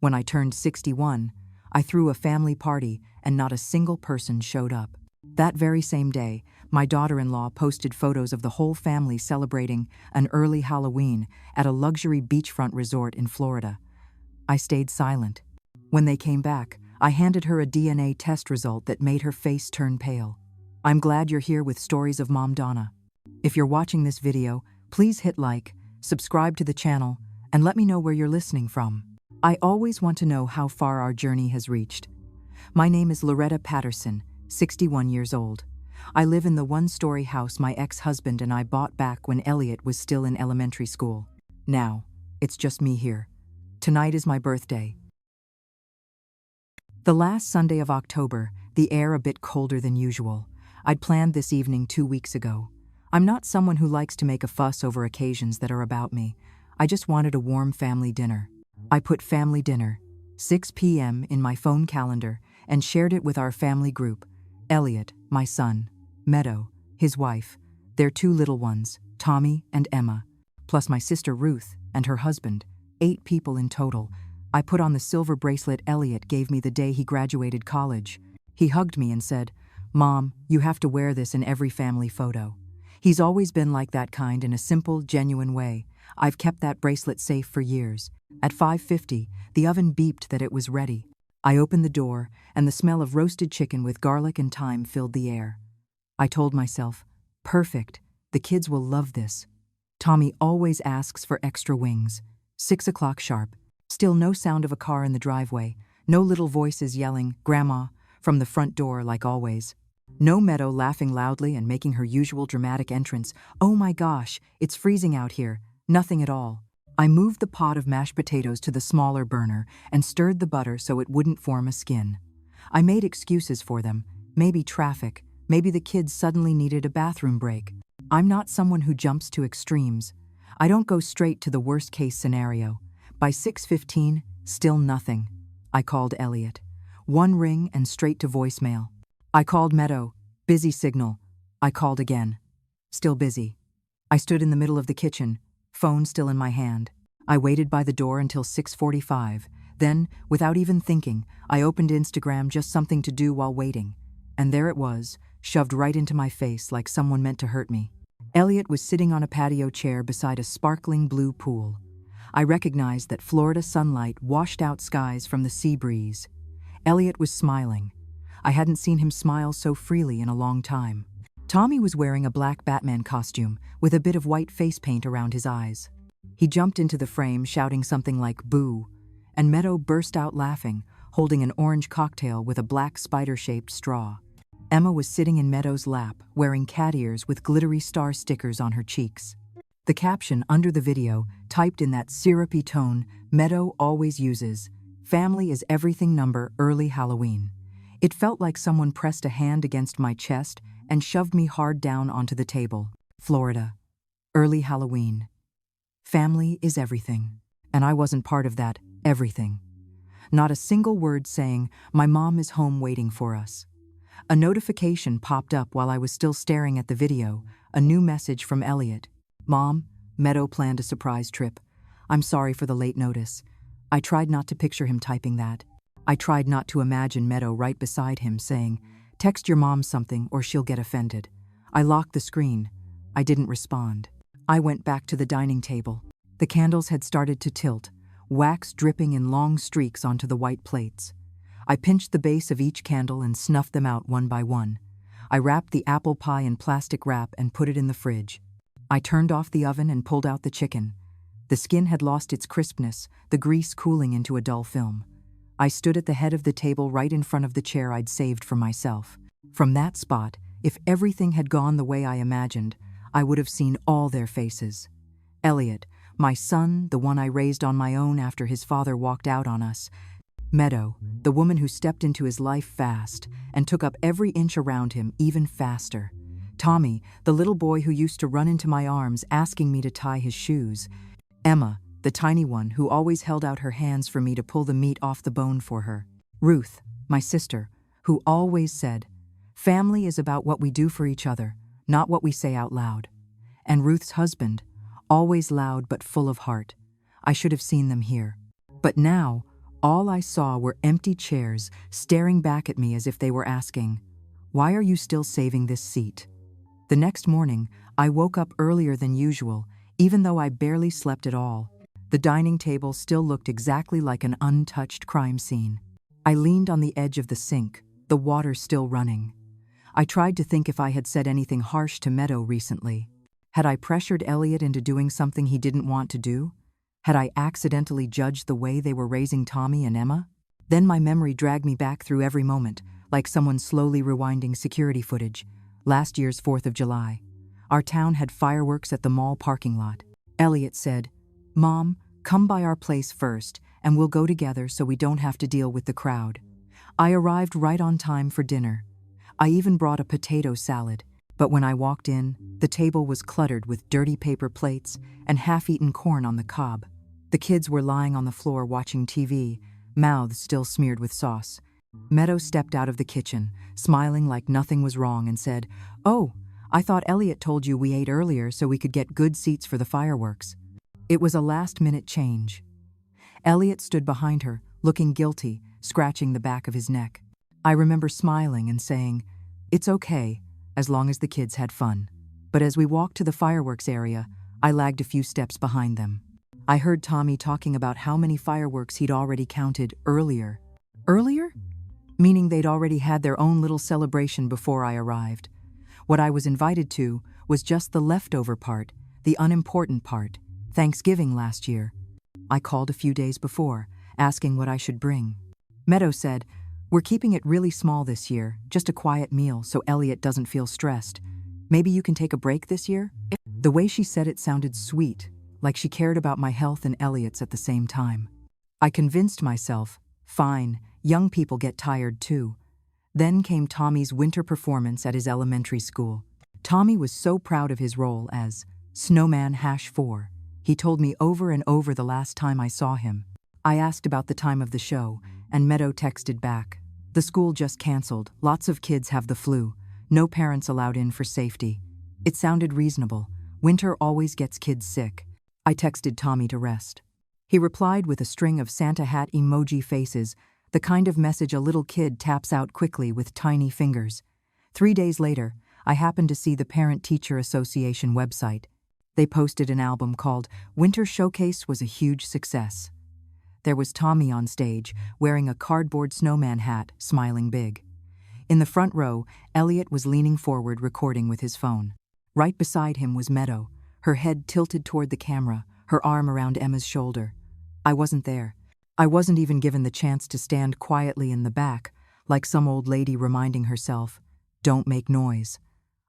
When I turned 61, I threw a family party and not a single person showed up. That very same day, my daughter-in-law posted photos of the whole family celebrating an early Halloween at a luxury beachfront resort in Florida. I stayed silent. When they came back, I handed her a DNA test result that made her face turn pale. I'm glad you're here with Stories of Mom Donna. If you're watching this video, please hit like, subscribe to the channel, and let me know where you're listening from. I always want to know how far our journey has reached. My name is Loretta Patterson, 61 years old. I live in the one-story house my ex-husband and I bought back when Elliot was still in elementary school. Now, it's just me here. Tonight is my birthday. The last Sunday of October, the air a bit colder than usual. I'd planned this evening 2 weeks ago. I'm not someone who likes to make a fuss over occasions that are about me. I just wanted a warm family dinner. I put family dinner, 6 p.m. in my phone calendar and shared it with our family group. Elliot, my son, Meadow, his wife, their 2 little ones, Tommy and Emma, plus my sister Ruth and her husband, 8 people in total. I put on the silver bracelet Elliot gave me the day he graduated college. He hugged me and said, "Mom, you have to wear this in every family photo." He's always been like that kind in a simple, genuine way. I've kept that bracelet safe for years. At 5:50, the oven beeped that it was ready. I opened the door, and the smell of roasted chicken with garlic and thyme filled the air. I told myself, perfect, the kids will love this. Tommy always asks for extra wings. 6 o'clock sharp. Still no sound of a car in the driveway. No little voices yelling, "Grandma," from the front door like always. No Meadow laughing loudly and making her usual dramatic entrance. "Oh my gosh, it's freezing out here." Nothing at all. I moved the pot of mashed potatoes to the smaller burner and stirred the butter so it wouldn't form a skin. I made excuses for them. Maybe traffic. Maybe the kids suddenly needed a bathroom break. I'm not someone who jumps to extremes. I don't go straight to the worst-case scenario. By 6:15, still nothing. I called Elliot. 1 ring and straight to voicemail. I called Meadow. Busy signal. I called again. Still busy. I stood in the middle of the kitchen, phone still in my hand. I waited by the door until 6:45. Then, without even thinking, I opened Instagram, just something to do while waiting. And there it was, shoved right into my face like someone meant to hurt me. Elliot was sitting on a patio chair beside a sparkling blue pool. I recognized that Florida sunlight washed out skies from the sea breeze. Elliot was smiling. I hadn't seen him smile so freely in a long time. Tommy was wearing a black Batman costume with a bit of white face paint around his eyes. He jumped into the frame shouting something like "boo," and Meadow burst out laughing, holding an orange cocktail with a black spider-shaped straw. Emma was sitting in Meadow's lap, wearing cat ears with glittery star stickers on her cheeks. The caption under the video, typed in that syrupy tone Meadow always uses, "Family is everything number early Halloween." It felt like someone pressed a hand against my chest and shoved me hard down onto the table. Florida. Early Halloween. Family is everything. And I wasn't part of that everything. Not a single word saying, "My mom is home waiting for us." A notification popped up while I was still staring at the video, a new message from Elliot. "Mom, Meadow planned a surprise trip. I'm sorry for the late notice." I tried not to picture him typing that. I tried not to imagine Meadow right beside him saying, "Text your mom something or she'll get offended." I locked the screen. I didn't respond. I went back to the dining table. The candles had started to tilt, wax dripping in long streaks onto the white plates. I pinched the base of each candle and snuffed them out one by one. I wrapped the apple pie in plastic wrap and put it in the fridge. I turned off the oven and pulled out the chicken. The skin had lost its crispness, the grease cooling into a dull film. I stood at the head of the table right in front of the chair I'd saved for myself. From that spot, if everything had gone the way I imagined, I would have seen all their faces. Elliot, my son, the one I raised on my own after his father walked out on us. Meadow, the woman who stepped into his life fast and took up every inch around him even faster. Tommy, the little boy who used to run into my arms asking me to tie his shoes. Emma, the tiny one who always held out her hands for me to pull the meat off the bone for her. Ruth, my sister, who always said, "Family is about what we do for each other, not what we say out loud." And Ruth's husband, always loud but full of heart. I should have seen them here. But now, All I saw were empty chairs staring back at me as if they were asking, "Why are you still saving this seat?" The next morning, I woke up earlier than usual, even though I barely slept at all. The dining table still looked exactly like an untouched crime scene. I leaned on the edge of the sink, the water still running. I tried to think if I had said anything harsh to Meadow recently. Had I pressured Elliot into doing something he didn't want to do? Had I accidentally judged the way they were raising Tommy and Emma? Then my memory dragged me back through every moment, like someone slowly rewinding security footage. Last year's 4th of July. Our town had fireworks at the mall parking lot. Elliot said, "Mom, come by our place first, and we'll go together so we don't have to deal with the crowd." I arrived right on time for dinner. I even brought a potato salad, but when I walked in, the table was cluttered with dirty paper plates and half-eaten corn on the cob. The kids were lying on the floor watching TV, mouths still smeared with sauce. Meadow stepped out of the kitchen, smiling like nothing was wrong, and said, "Oh, I thought Elliot told you we ate earlier so we could get good seats for the fireworks." It was a last-minute change. Elliot stood behind her, looking guilty, scratching the back of his neck. I remember smiling and saying, "It's okay, as long as the kids had fun." But as we walked to the fireworks area, I lagged a few steps behind them. I heard Tommy talking about how many fireworks he'd already counted earlier. Earlier? Meaning they'd already had their own little celebration before I arrived. What I was invited to was just the leftover part, the unimportant part, Thanksgiving last year. I called a few days before, asking what I should bring. Meadow said, "We're keeping it really small this year, just a quiet meal so Elliot doesn't feel stressed. Maybe you can take a break this year?" The way she said it sounded sweet, like she cared about my health and Elliot's at the same time. I convinced myself, fine, young people get tired too. Then came Tommy's winter performance at his elementary school. Tommy was so proud of his role as Snowman #4. He told me over and over the last time I saw him. I asked about the time of the show, and Meadow texted back, "The school just canceled, lots of kids have the flu, no parents allowed in for safety." It sounded reasonable. Winter always gets kids sick. I texted Tommy to rest. He replied with a string of Santa hat emoji faces, the kind of message a little kid taps out quickly with tiny fingers. 3 days later, I happened to see the Parent-Teacher Association website. They posted an album called Winter Showcase was a huge success. There was Tommy on stage, wearing a cardboard snowman hat, smiling big. In the front row, Elliot was leaning forward recording with his phone. Right beside him was Meadow, her head tilted toward the camera, her arm around Emma's shoulder. I wasn't there. I wasn't even given the chance to stand quietly in the back, like some old lady reminding herself, "Don't make noise."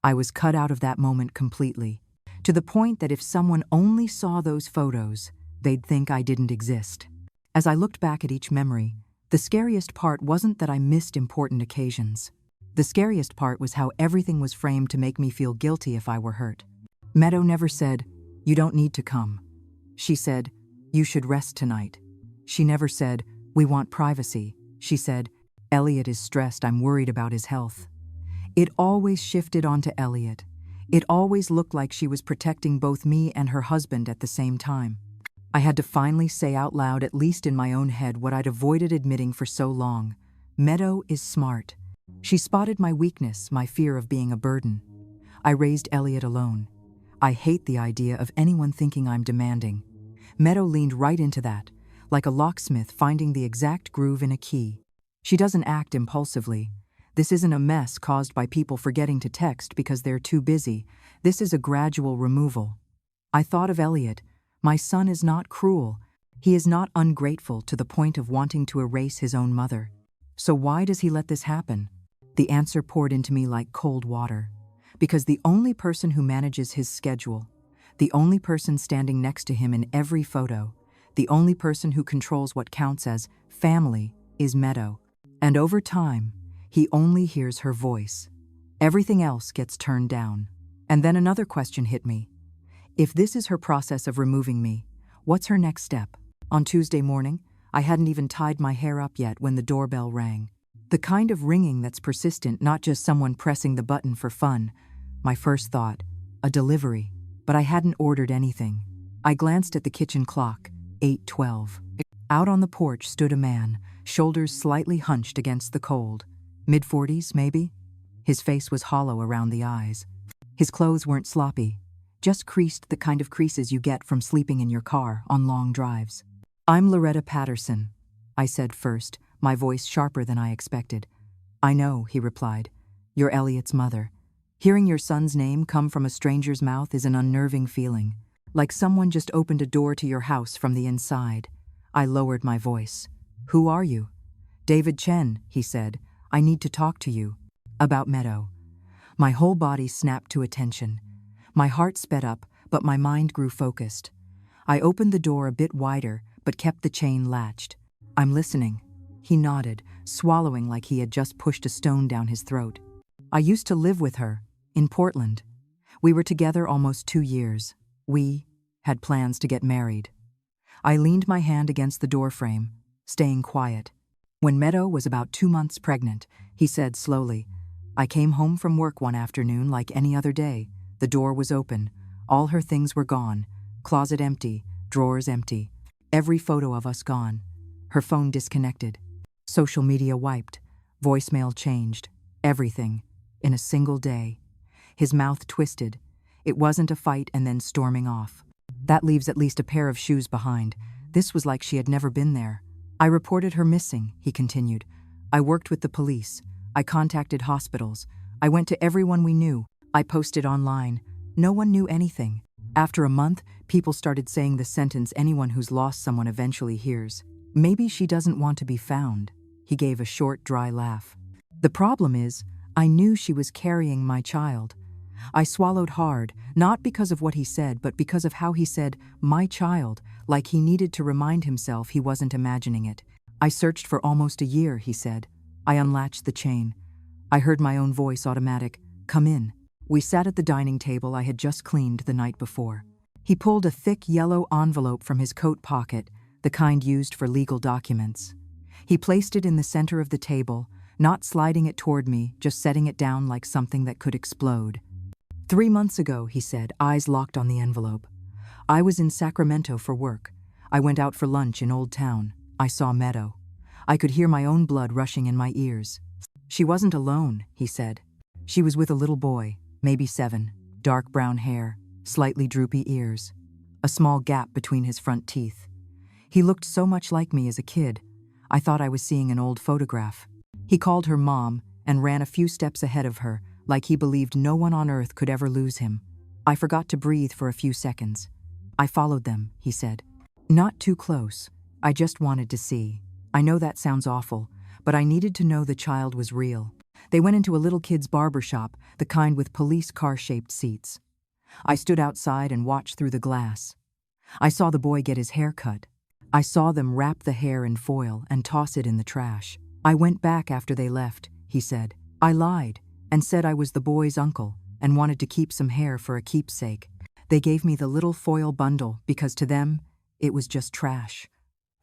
I was cut out of that moment completely, to the point that if someone only saw those photos, they'd think I didn't exist. As I looked back at each memory, the scariest part wasn't that I missed important occasions. The scariest part was how everything was framed to make me feel guilty if I were hurt. Meadow never said, "You don't need to come." She said, "You should rest tonight." She never said, "We want privacy." She said, "Elliot is stressed, I'm worried about his health." It always shifted onto Elliot. It always looked like she was protecting both me and her husband at the same time. I had to finally say out loud, at least in my own head, what I'd avoided admitting for so long. Meadow is smart. She spotted my weakness, my fear of being a burden. I raised Elliot alone. I hate the idea of anyone thinking I'm demanding. Meadow leaned right into that, like a locksmith finding the exact groove in a key. She doesn't act impulsively. This isn't a mess caused by people forgetting to text because they're too busy. This is a gradual removal. I thought of Elliot. My son is not cruel. He is not ungrateful to the point of wanting to erase his own mother. So why does he let this happen? The answer poured into me like cold water. Because the only person who manages his schedule, the only person standing next to him in every photo, the only person who controls what counts as family is Meadow. And over time, he only hears her voice. Everything else gets turned down. And then another question hit me. If this is her process of removing me, what's her next step? On Tuesday morning, I hadn't even tied my hair up yet when the doorbell rang. The kind of ringing that's persistent, not just someone pressing the button for fun. My first thought, a delivery. But I hadn't ordered anything. I glanced at the kitchen clock, 8:12. Out on the porch stood a man, shoulders slightly hunched against the cold. Mid-40s, maybe? His face was hollow around the eyes. His clothes weren't sloppy, just creased, the kind of creases you get from sleeping in your car on long drives. "I'm Loretta Patterson," I said first, my voice sharper than I expected. "I know," he replied. "You're Elliot's mother. Hearing your son's name come from a stranger's mouth is an unnerving feeling, like someone just opened a door to your house from the inside." I lowered my voice. "Who are you?" "David Chen," he said. "I need to talk to you." "About Meadow." My whole body snapped to attention. My heart sped up, but my mind grew focused. I opened the door a bit wider, but kept the chain latched. "I'm listening." He nodded, swallowing like he had just pushed a stone down his throat. "I used to live with her, in Portland. We were together almost 2 years. We had plans to get married." I leaned my hand against the doorframe, staying quiet. "When Meadow was about 2 months pregnant," he said slowly, "I came home from work one afternoon like any other day. The door was open. All her things were gone. Closet empty, drawers empty. Every photo of us gone. Her phone disconnected. Social media wiped. Voicemail changed. Everything. In a single day." His mouth twisted. "It wasn't a fight and then storming off. That leaves at least a pair of shoes behind. This was like she had never been there. I reported her missing," he continued. "I worked with the police. I contacted hospitals. I went to everyone we knew. I posted online. No one knew anything. After a month, people started saying the sentence anyone who's lost someone eventually hears. Maybe she doesn't want to be found." He gave a short, dry laugh. "The problem is, I knew she was carrying my child." I swallowed hard, not because of what he said, but because of how he said, "my child," like he needed to remind himself he wasn't imagining it. "I searched for almost a year," he said. I unlatched the chain. I heard my own voice automatic, "Come in." We sat at the dining table I had just cleaned the night before. He pulled a thick yellow envelope from his coat pocket, the kind used for legal documents. He placed it in the center of the table, not sliding it toward me, just setting it down like something that could explode. "3 months ago," he said, eyes locked on the envelope. "I was in Sacramento for work. I went out for lunch in Old Town. I saw Meadow. I could hear my own blood rushing in my ears. She wasn't alone," he said. "She was with a little boy, maybe 7, dark brown hair, slightly droopy ears, a small gap between his front teeth. He looked so much like me as a kid. I thought I was seeing an old photograph." He called her Mom and ran a few steps ahead of her, like he believed no one on earth could ever lose him. I forgot to breathe for a few seconds. "I followed them," he said. "Not too close. I just wanted to see. I know that sounds awful, but I needed to know the child was real." They went into a little kid's barber shop, the kind with police car-shaped seats. I stood outside and watched through the glass. I saw the boy get his hair cut. I saw them wrap the hair in foil and toss it in the trash. "I went back after they left," he said. "I lied and said I was the boy's uncle and wanted to keep some hair for a keepsake. They gave me the little foil bundle because to them, it was just trash.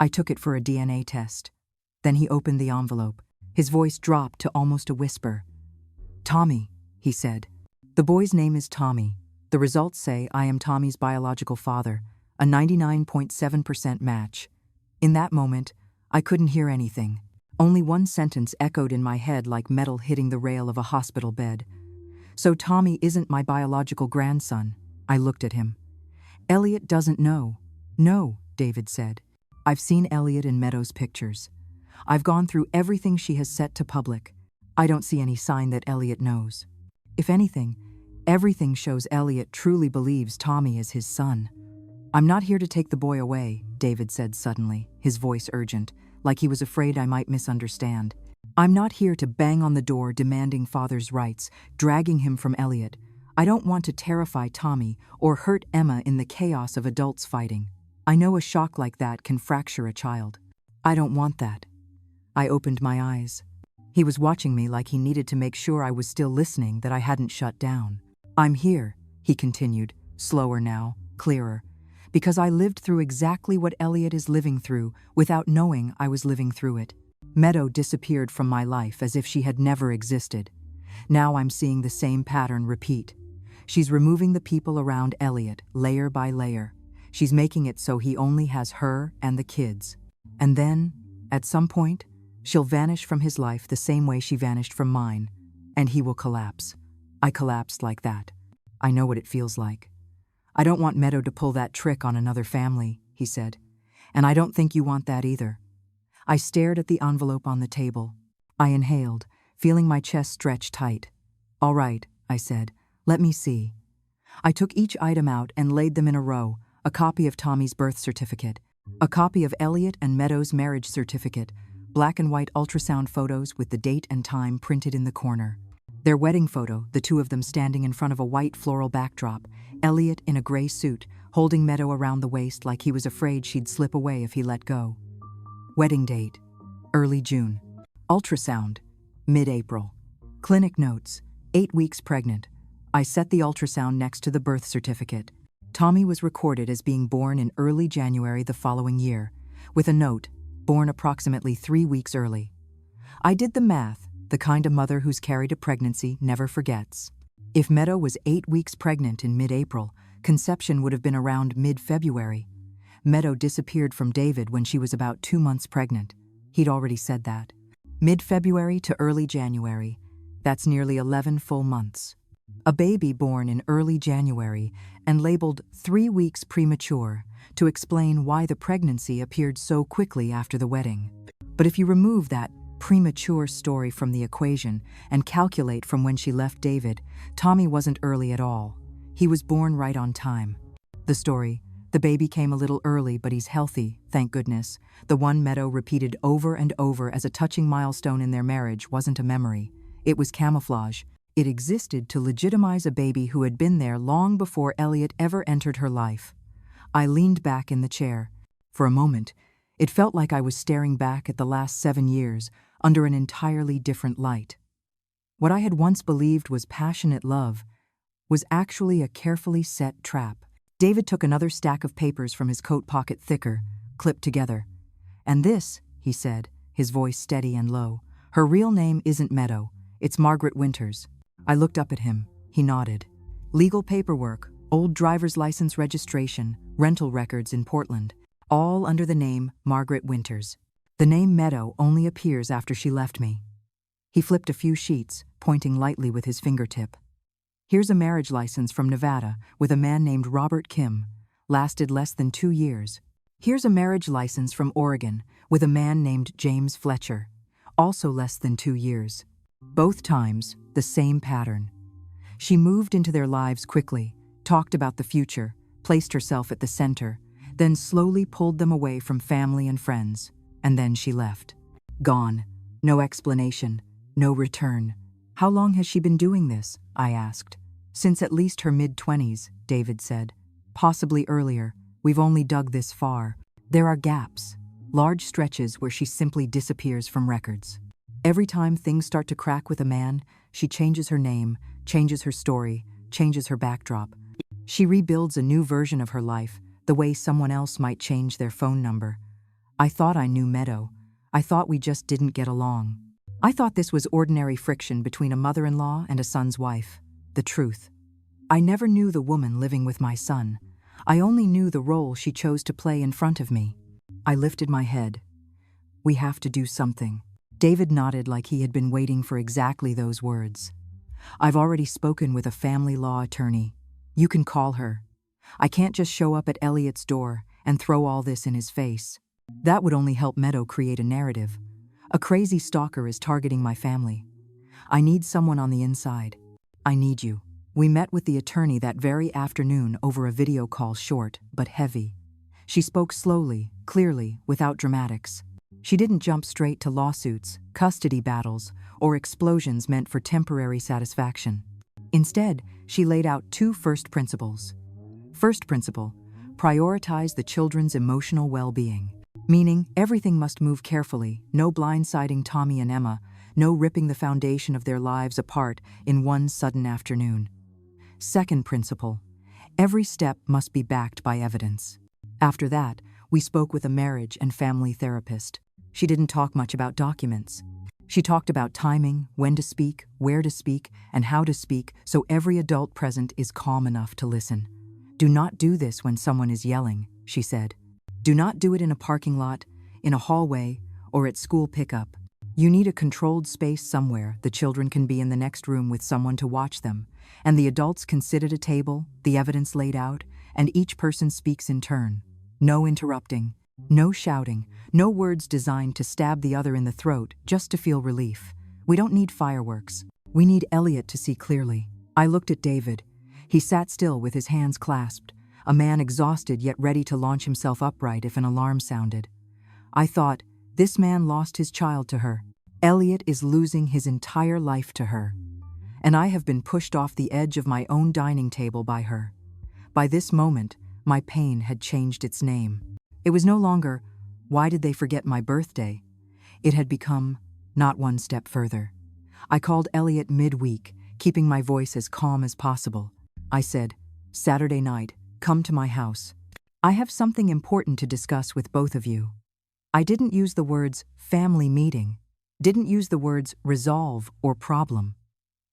I took it for a DNA test." Then he opened the envelope. His voice dropped to almost a whisper. "Tommy," he said. "The boy's name is Tommy. The results say I am Tommy's biological father, a 99.7% match." In that moment, I couldn't hear anything. Only one sentence echoed in my head like metal hitting the rail of a hospital bed. "So Tommy isn't my biological grandson." I looked at him. "Elliot doesn't know." "No," David said. "I've seen Elliot in Meadow's pictures. I've gone through everything she has set to public. I don't see any sign that Elliot knows. If anything, everything shows Elliot truly believes Tommy is his son." "I'm not here to take the boy away," David said suddenly, his voice urgent, like he was afraid I might misunderstand. "I'm not here to bang on the door demanding father's rights, dragging him from Elliot. I don't want to terrify Tommy or hurt Emma in the chaos of adults fighting. I know a shock like that can fracture a child. I don't want that." I opened my eyes. He was watching me like he needed to make sure I was still listening, that I hadn't shut down. "I'm here," he continued, slower now, clearer, "because I lived through exactly what Elliot is living through without knowing I was living through it. Meadow disappeared from my life as if she had never existed. Now I'm seeing the same pattern repeat. She's removing the people around Elliot, layer by layer. She's making it so he only has her and the kids. And then, at some point, she'll vanish from his life the same way she vanished from mine, and he will collapse. I collapsed like that. I know what it feels like. I don't want Meadow to pull that trick on another family, he said. And I don't think you want that either. I stared at the envelope on the table. I inhaled, feeling my chest stretch tight. All right, I said. Let me see. I took each item out and laid them in a row, a copy of Tommy's birth certificate, a copy of Elliot and Meadow's marriage certificate, black and white ultrasound photos with the date and time printed in the corner. Their wedding photo, the two of them standing in front of a white floral backdrop, Elliot in a gray suit, holding Meadow around the waist like he was afraid she'd slip away if he let go. Wedding date, early June. Ultrasound, mid-April. Clinic notes, 8 weeks pregnant. I set the ultrasound next to the birth certificate. Tommy was recorded as being born in early January the following year, with a note, born approximately 3 weeks early. I did the math, the kind of mother who's carried a pregnancy never forgets. If Meadow was 8 weeks pregnant in mid-April, conception would have been around mid-February. Meadow disappeared from David when she was about 2 months pregnant. He'd already said that. Mid-February to early January, that's nearly 11 full months. A baby born in early January and labeled 3 weeks premature to explain why the pregnancy appeared so quickly after the wedding. But if you remove that premature story from the equation and calculate from when she left David, Tommy wasn't early at all. He was born right on time. The story, the baby came a little early but he's healthy, thank goodness, the one Meadow repeated over and over as a touching milestone in their marriage, wasn't a memory. It was camouflage. It existed to legitimize a baby who had been there long before Elliot ever entered her life. I leaned back in the chair. For a moment, it felt like I was staring back at the last 7 years under an entirely different light. What I had once believed was passionate love was actually a carefully set trap. David took another stack of papers from his coat pocket, thicker, clipped together. And this, he said, his voice steady and low, her real name isn't Meadow, it's Margaret Winters. I looked up at him. He nodded. Legal paperwork, old driver's license registration, rental records in Portland, all under the name Margaret Winters. The name Meadow only appears after she left me. He flipped a few sheets, pointing lightly with his fingertip. Here's a marriage license from Nevada with a man named Robert Kim, lasted less than 2 years. Here's a marriage license from Oregon with a man named James Fletcher, also less than 2 years. Both times, the same pattern. She moved into their lives quickly, talked about the future, placed herself at the center, then slowly pulled them away from family and friends, and then she left. Gone. No explanation. No return. How long has she been doing this? I asked. Since at least her mid-20s, David said. Possibly earlier. We've only dug this far. There are gaps, large stretches where she simply disappears from records. Every time things start to crack with a man, she changes her name, changes her story, changes her backdrop. She rebuilds a new version of her life, the way someone else might change their phone number. I thought I knew Meadow. I thought we just didn't get along. I thought this was ordinary friction between a mother-in-law and a son's wife. The truth. I never knew the woman living with my son. I only knew the role she chose to play in front of me. I lifted my head. We have to do something. David nodded like he had been waiting for exactly those words. I've already spoken with a family law attorney. You can call her. I can't just show up at Elliot's door and throw all this in his face. That would only help Meadow create a narrative. A crazy stalker is targeting my family. I need someone on the inside. I need you. We met with the attorney that very afternoon over a video call, short but heavy. She spoke slowly, clearly, without dramatics. She didn't jump straight to lawsuits, custody battles, or explosions meant for temporary satisfaction. Instead, she laid out 2 first principles. First principle, prioritize the children's emotional well-being. Meaning, everything must move carefully, no blindsiding Tommy and Emma, no ripping the foundation of their lives apart in one sudden afternoon. Second principle, every step must be backed by evidence. After that, we spoke with a marriage and family therapist. She didn't talk much about documents. She talked about timing, when to speak, where to speak, and how to speak, so every adult present is calm enough to listen. Do not do this when someone is yelling, she said. Do not do it in a parking lot, in a hallway, or at school pickup. You need a controlled space somewhere. The children can be in the next room with someone to watch them, and the adults can sit at a table, the evidence laid out, and each person speaks in turn. No interrupting, no shouting, no words designed to stab the other in the throat just to feel relief. We don't need fireworks. We need Elliot to see clearly. I looked at David. He sat still with his hands clasped, a man exhausted yet ready to launch himself upright if an alarm sounded. I thought, this man lost his child to her. Elliot is losing his entire life to her. And I have been pushed off the edge of my own dining table by her. By this moment, my pain had changed its name. It was no longer, why did they forget my birthday? It had become, not one step further. I called Elliot midweek, keeping my voice as calm as possible. I said, Saturday night, come to my house. I have something important to discuss with both of you. I didn't use the words family meeting, didn't use the words resolve or problem.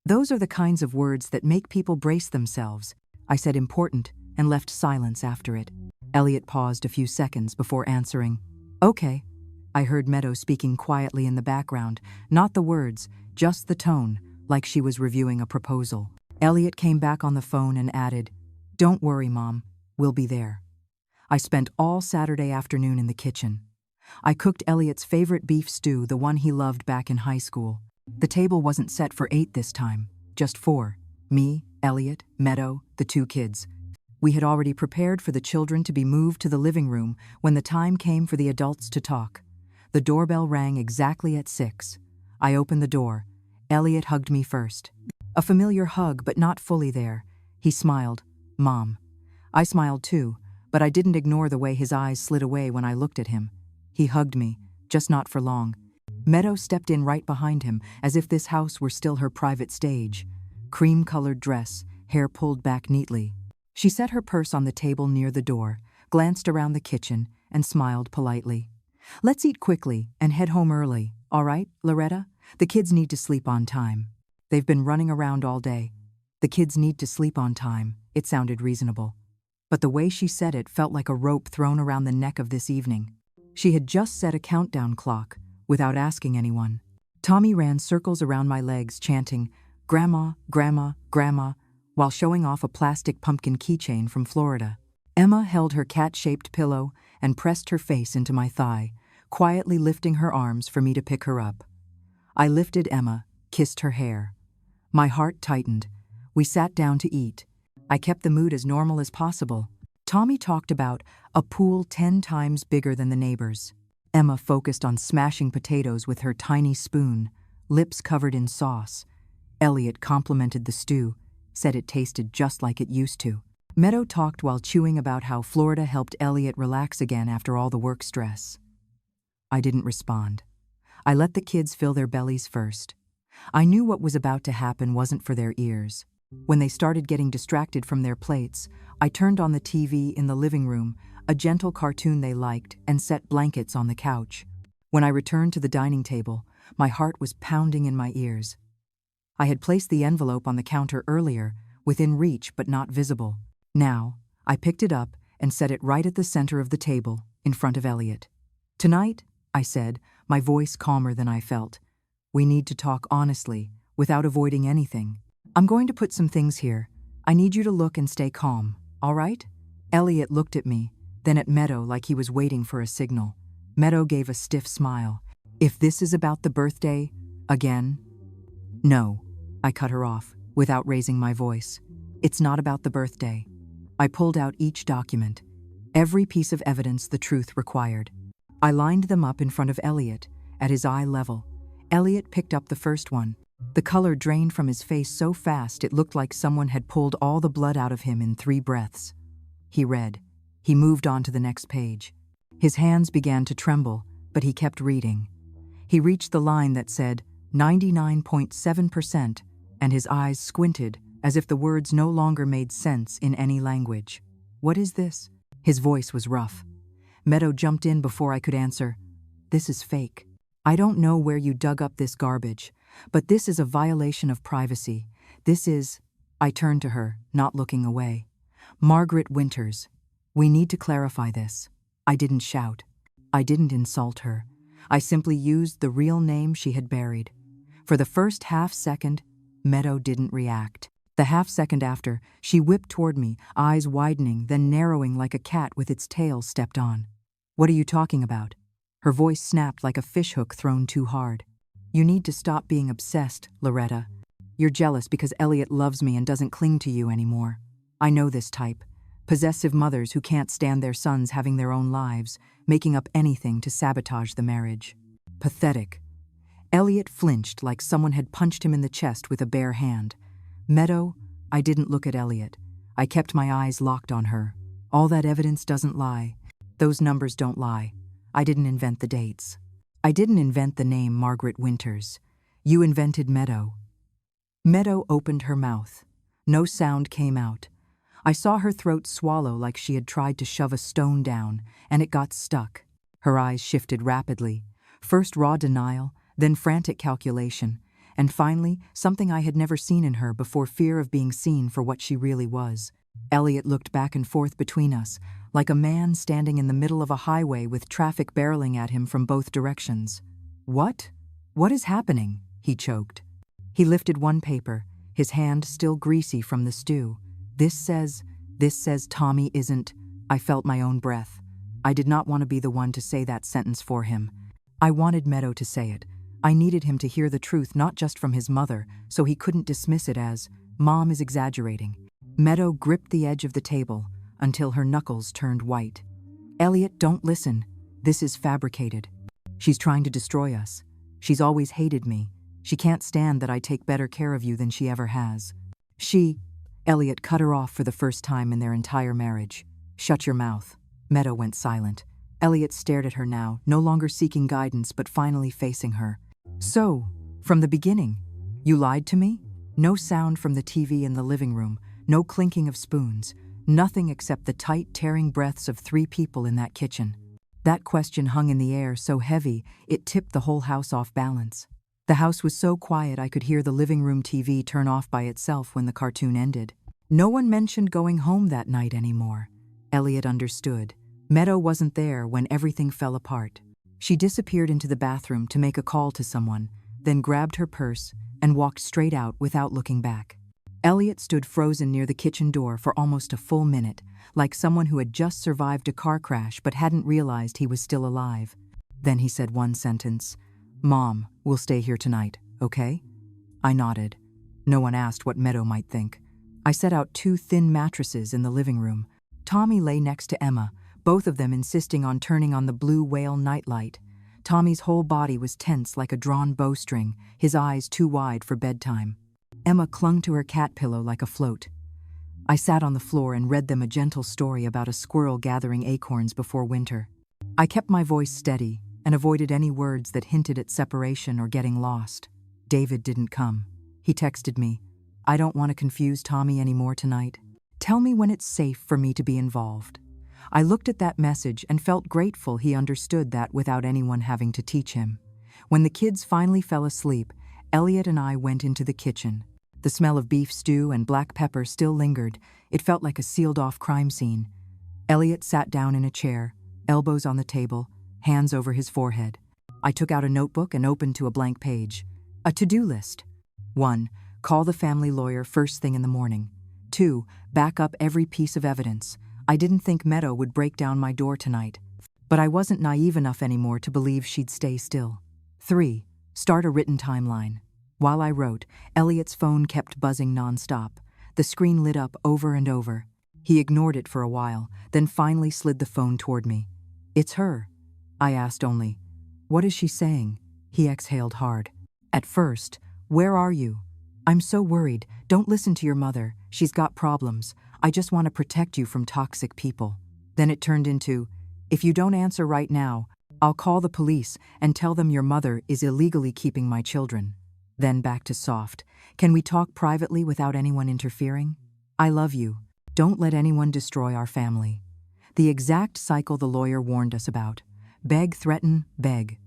Those are the kinds of words that make people brace themselves. I said important and left silence after it. Elliot paused a few seconds before answering. Okay. I heard Meadow speaking quietly in the background, not the words, just the tone, like she was reviewing a proposal. Elliot came back on the phone and added, Don't worry, Mom, we'll be there. I spent all Saturday afternoon in the kitchen. I cooked Elliot's favorite beef stew, the one he loved back in high school. The table wasn't set for 8 this time, just 4. Me, Elliot, Meadow, the 2 kids. We had already prepared for the children to be moved to the living room when the time came for the adults to talk. The doorbell rang exactly at 6. I opened the door. Elliot hugged me first. A familiar hug, but not fully there. He smiled. Mom. I smiled too, but I didn't ignore the way his eyes slid away when I looked at him. He hugged me, just not for long. Meadow stepped in right behind him, as if this house were still her private stage. Cream-colored dress, hair pulled back neatly. She set her purse on the table near the door, glanced around the kitchen, and smiled politely. Let's eat quickly and head home early, all right, Loretta? The kids need to sleep on time. They've been running around all day. The kids need to sleep on time. It sounded reasonable. But the way she said it felt like a rope thrown around the neck of this evening. She had just set a countdown clock, without asking anyone. Tommy ran circles around my legs, chanting, Grandma, Grandma, Grandma, while showing off a plastic pumpkin keychain from Florida. Emma held her cat-shaped pillow and pressed her face into my thigh, quietly lifting her arms for me to pick her up. I lifted Emma, kissed her hair. My heart tightened. We sat down to eat. I kept the mood as normal as possible. Tommy talked about a pool 10 times bigger than the neighbors. Emma focused on smashing potatoes with her tiny spoon, lips covered in sauce. Elliot complimented the stew, said it tasted just like it used to. Meadow talked while chewing about how Florida helped Elliot relax again after all the work stress. I didn't respond. I let the kids fill their bellies first. I knew what was about to happen wasn't for their ears. When they started getting distracted from their plates, I turned on the TV in the living room, a gentle cartoon they liked, and set blankets on the couch. When I returned to the dining table, my heart was pounding in my ears. I had placed the envelope on the counter earlier, within reach but not visible. Now, I picked it up and set it right at the center of the table, in front of Elliot. Tonight, I said, my voice calmer than I felt, we need to talk honestly, without avoiding anything. I'm going to put some things here. I need you to look and stay calm, all right? Elliot looked at me, then at Meadow like he was waiting for a signal. Meadow gave a stiff smile. If this is about the birthday, again? No, I cut her off, without raising my voice. It's not about the birthday. I pulled out each document, every piece of evidence the truth required. I lined them up in front of Elliot, at his eye level. Elliot picked up the first one. The color drained from his face so fast it looked like someone had pulled all the blood out of him in 3 breaths. He read. He moved on to the next page. His hands began to tremble, but he kept reading. He reached the line that said 99.7%, and his eyes squinted as if the words no longer made sense in any language. What is this? His voice was rough. Meadow jumped in before I could answer. This is fake. I don't know where you dug up this garbage, but this is a violation of privacy. This is... I turned to her, not looking away. Margaret Winters. We need to clarify this. I didn't shout. I didn't insult her. I simply used the real name she had buried. For the first half-second, Meadow didn't react. The half-second after, she whipped toward me, eyes widening, then narrowing like a cat with its tail stepped on. "What are you talking about?" Her voice snapped like a fishhook thrown too hard. "You need to stop being obsessed, Loretta. You're jealous because Elliot loves me and doesn't cling to you anymore. I know this type. Possessive mothers who can't stand their sons having their own lives, making up anything to sabotage the marriage. Pathetic." Elliot flinched like someone had punched him in the chest with a bare hand. "Meadow," I didn't look at Elliot. I kept my eyes locked on her. "All that evidence doesn't lie. Those numbers don't lie. I didn't invent the dates. I didn't invent the name Margaret Winters. You invented Meadow." Meadow opened her mouth. No sound came out. I saw her throat swallow like she had tried to shove a stone down, and it got stuck. Her eyes shifted rapidly. First raw denial, then frantic calculation, and finally something I had never seen in her before, fear of being seen for what she really was. Elliot looked back and forth between us, like a man standing in the middle of a highway with traffic barreling at him from both directions. "What? What is happening?" he choked. He lifted one paper, his hand still greasy from the stew. This says Tommy isn't." I felt my own breath. I did not want to be the one to say that sentence for him. I wanted Meadow to say it. I needed him to hear the truth, not just from his mother, so he couldn't dismiss it as, "Mom is exaggerating." Meadow gripped the edge of the table until her knuckles turned white. "Elliot, don't listen. This is fabricated. She's trying to destroy us. She's always hated me. She can't stand that I take better care of you than she ever has. Elliot cut her off for the first time in their entire marriage. "Shut your mouth." Meadow went silent. Elliot stared at her now, no longer seeking guidance but finally facing her. "So, from the beginning, you lied to me?" No sound from the TV in the living room, no clinking of spoons, nothing except the tight, tearing breaths of 3 people in that kitchen. That question hung in the air so heavy it tipped the whole house off balance. The house was so quiet I could hear the living room TV turn off by itself when the cartoon ended. No one mentioned going home that night anymore. Elliot understood. Meadow wasn't there when everything fell apart. She disappeared into the bathroom to make a call to someone, then grabbed her purse and walked straight out without looking back. Elliot stood frozen near the kitchen door for almost a full minute, like someone who had just survived a car crash but hadn't realized he was still alive. Then he said one sentence, "Mom, we'll stay here tonight, okay?" I nodded. No one asked what Meadow might think. I set out 2 thin mattresses in the living room. Tommy lay next to Emma, both of them insisting on turning on the blue whale nightlight. Tommy's whole body was tense like a drawn bowstring, his eyes too wide for bedtime. Emma clung to her cat pillow like a float. I sat on the floor and read them a gentle story about a squirrel gathering acorns before winter. I kept my voice steady and avoided any words that hinted at separation or getting lost. David didn't come. He texted me, "I don't want to confuse Tommy anymore tonight. Tell me when it's safe for me to be involved." I looked at that message and felt grateful he understood that without anyone having to teach him. When the kids finally fell asleep, Elliot and I went into the kitchen. The smell of beef stew and black pepper still lingered. It felt like a sealed-off crime scene. Elliot sat down in a chair, elbows on the table, hands over his forehead. I took out a notebook and opened to a blank page. A to-do list. 1. Call the family lawyer first thing in the morning. 2. Back up every piece of evidence. I didn't think Meadow would break down my door tonight, but I wasn't naive enough anymore to believe she'd stay still. 3. Start a written timeline. While I wrote, Elliot's phone kept buzzing nonstop. The screen lit up over and over. He ignored it for a while, then finally slid the phone toward me. "It's her." I asked only, "What is she saying?" He exhaled hard. At first, "Where are you?" "I'm so worried. Don't listen to your mother. She's got problems. I just want to protect you from toxic people." Then it turned into, "If you don't answer right now, I'll call the police and tell them your mother is illegally keeping my children." Then back to soft, "Can we talk privately without anyone interfering? I love you. Don't let anyone destroy our family." The exact cycle the lawyer warned us about. Beg, threaten, beg.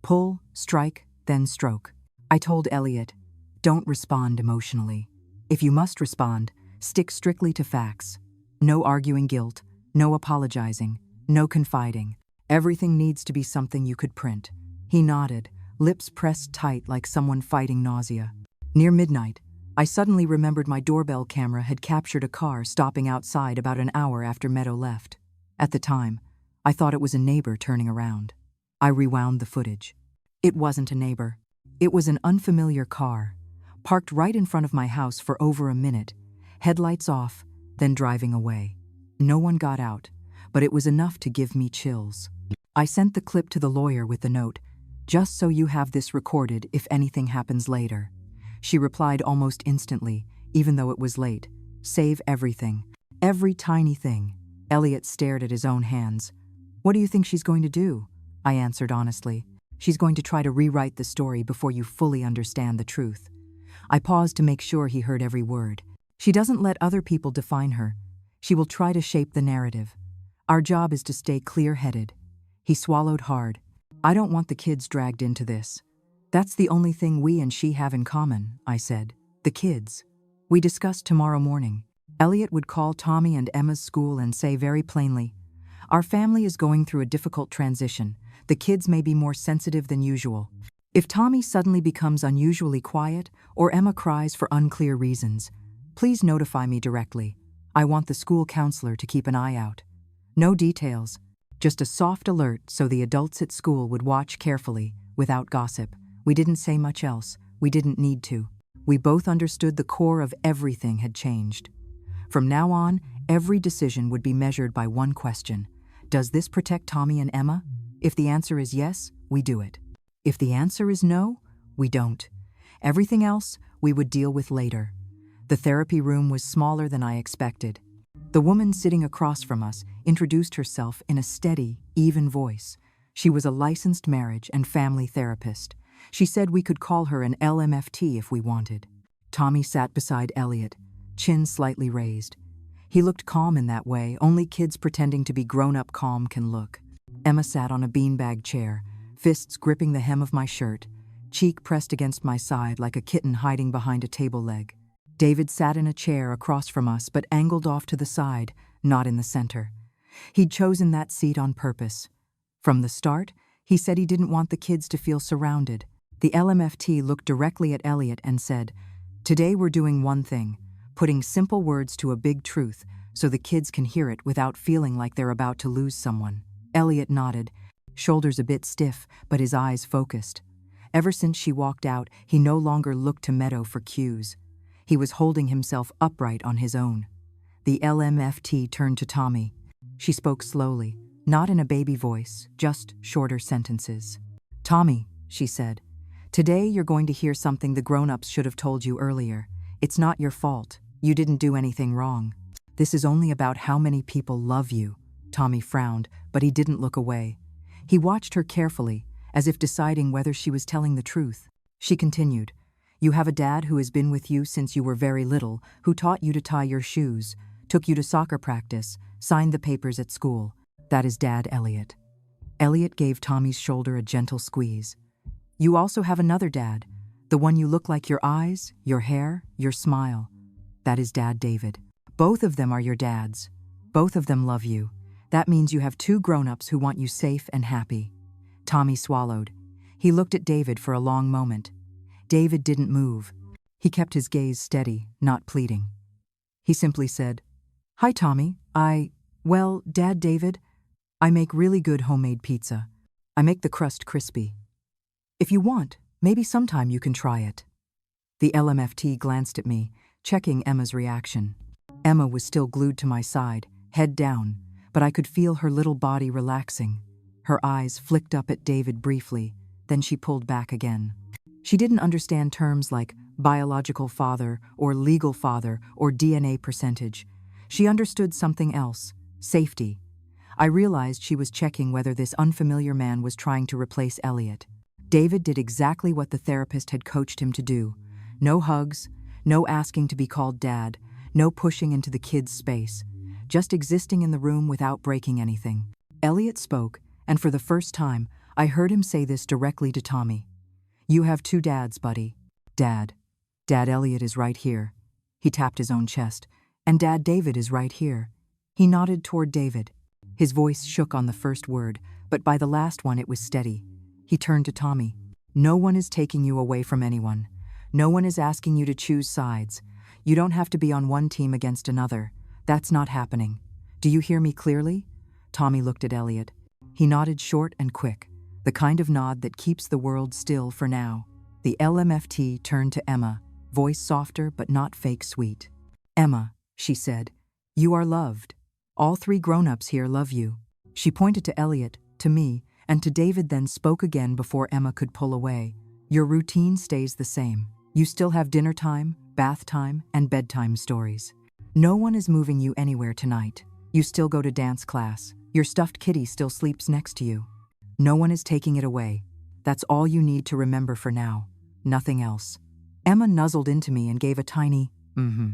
Pull, strike, then stroke. I told Elliot, "Don't respond emotionally. If you must respond, stick strictly to facts. No arguing guilt, no apologizing, no confiding. Everything needs to be something you could print. He nodded, lips pressed tight like someone fighting nausea. Near midnight, I suddenly remembered my doorbell camera had captured a car stopping outside about an hour after Meadow left. At the time, I thought it was a neighbor turning around. I rewound the footage. It wasn't a neighbor. It was an unfamiliar car, parked right in front of my house for over a minute, headlights off, then driving away. No one got out, but it was enough to give me chills. I sent the clip to the lawyer with the note, "Just so you have this recorded if anything happens later." She replied almost instantly, even though it was late. "Save everything. Every tiny thing." Elliot stared at his own hands. "What do you think she's going to do?" I answered honestly. "She's going to try to rewrite the story before you fully understand the truth." I paused to make sure he heard every word. "She doesn't let other people define her. She will try to shape the narrative. Our job is to stay clear-headed." He swallowed hard. "I don't want the kids dragged into this." "That's the only thing we and she have in common," I said. "The kids." We discussed tomorrow morning. Elliot would call Tommy and Emma's school and say very plainly, "Our family is going through a difficult transition. The kids may be more sensitive than usual. If Tommy suddenly becomes unusually quiet or Emma cries for unclear reasons, please notify me directly. I want the school counselor to keep an eye out." No details, just a soft alert so the adults at school would watch carefully, without gossip. We didn't say much else. We didn't need to. We both understood the core of everything had changed. From now on, every decision would be measured by one question. Does this protect Tommy and Emma? If the answer is yes, we do it. If the answer is no, we don't. Everything else we would deal with later. The therapy room was smaller than I expected. The woman sitting across from us introduced herself in a steady, even voice. She was a licensed marriage and family therapist. She said we could call her an LMFT if we wanted. Tommy sat beside Elliot, chin slightly raised. He looked calm in that way only kids pretending to be grown-up calm can look. Emma sat on a beanbag chair, fists gripping the hem of my shirt, cheek pressed against my side like a kitten hiding behind a table leg. David sat in a chair across from us but angled off to the side, not in the center. He'd chosen that seat on purpose. From the start, he said he didn't want the kids to feel surrounded. The LMFT looked directly at Elliot and said, "Today we're doing one thing, putting simple words to a big truth so the kids can hear it without feeling like they're about to lose someone." Elliot nodded, shoulders a bit stiff, but his eyes focused. Ever since she walked out, he no longer looked to Meadow for cues. He was holding himself upright on his own. The LMFT turned to Tommy. She spoke slowly, not in a baby voice, just shorter sentences. "Tommy," she said, "today you're going to hear something the grown-ups should have told you earlier. It's not your fault. You didn't do anything wrong. This is only about how many people love you." Tommy frowned, but he didn't look away. He watched her carefully, as if deciding whether she was telling the truth. She continued, "You have a dad who has been with you since you were very little, who taught you to tie your shoes, took you to soccer practice, signed the papers at school. That is Dad Elliot." Elliot gave Tommy's shoulder a gentle squeeze. "You also have another dad, the one you look like your eyes, your hair, your smile. That is Dad David. Both of them are your dads. Both of them love you. That means you have two grown-ups who want you safe and happy." Tommy swallowed. He looked at David for a long moment. David didn't move. He kept his gaze steady, not pleading. He simply said, "Hi, Tommy. Well, Dad David, I make really good homemade pizza. I make the crust crispy. If you want, maybe sometime you can try it." The LMFT glanced at me, checking Emma's reaction. Emma was still glued to my side, head down, but I could feel her little body relaxing. Her eyes flicked up at David briefly, then she pulled back again. She didn't understand terms like biological father or legal father or DNA percentage. She understood something else, safety. I realized she was checking whether this unfamiliar man was trying to replace Elliot. David did exactly what the therapist had coached him to do. No hugs, no asking to be called Dad, no pushing into the kids' space, just existing in the room without breaking anything. Elliot spoke, and for the first time, I heard him say this directly to Tommy. "You have two dads, buddy. Dad Elliot is right here." He tapped his own chest. "And Dad David is right here." He nodded toward David. His voice shook on the first word, but by the last one it was steady. He turned to Tommy. No one is taking you away from anyone. No one is asking you to choose sides. You don't have to be on one team against another. That's not happening. Do you hear me clearly? Tommy looked at Elliot. He nodded short and quick, the kind of nod that keeps the world still for now. The LMFT turned to Emma, voice softer but not fake sweet. Emma, she said, you are loved. All 3 grown-ups here love you. She pointed to Elliot, to me, and to David, then spoke again before Emma could pull away. Your routine stays the same. You still have dinner time, bath time, and bedtime stories. No one is moving you anywhere tonight. You still go to dance class. Your stuffed kitty still sleeps next to you. No one is taking it away. That's all you need to remember for now. Nothing else. Emma nuzzled into me and gave a tiny, mm-hmm.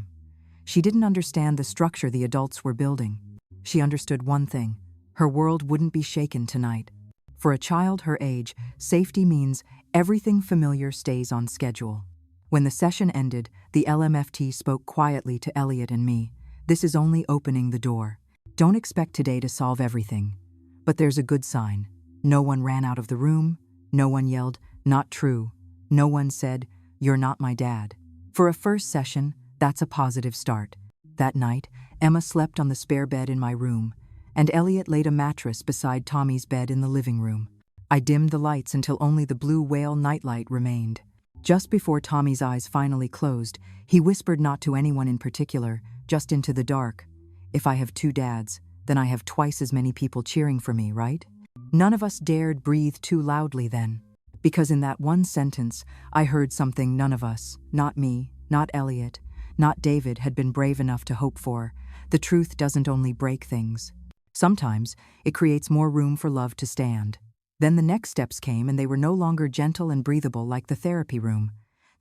She didn't understand the structure the adults were building. She understood one thing. Her world wouldn't be shaken tonight. For a child her age, safety means everything familiar stays on schedule. When the session ended, the LMFT spoke quietly to Elliot and me. This is only opening the door. Don't expect today to solve everything. But there's a good sign. No one ran out of the room. No one yelled, not true. No one said, you're not my dad. For a first session, that's a positive start. That night, Emma slept on the spare bed in my room, and Elliot laid a mattress beside Tommy's bed in the living room. I dimmed the lights until only the blue whale nightlight remained. Just before Tommy's eyes finally closed, he whispered not to anyone in particular, just into the dark. If I have 2 dads, then I have twice as many people cheering for me, right? None of us dared breathe too loudly then, because in that one sentence, I heard something none of us, not me, not Elliot, not David, had been brave enough to hope for. The truth doesn't only break things. Sometimes, it creates more room for love to stand. Then the next steps came, and they were no longer gentle and breathable like the therapy room.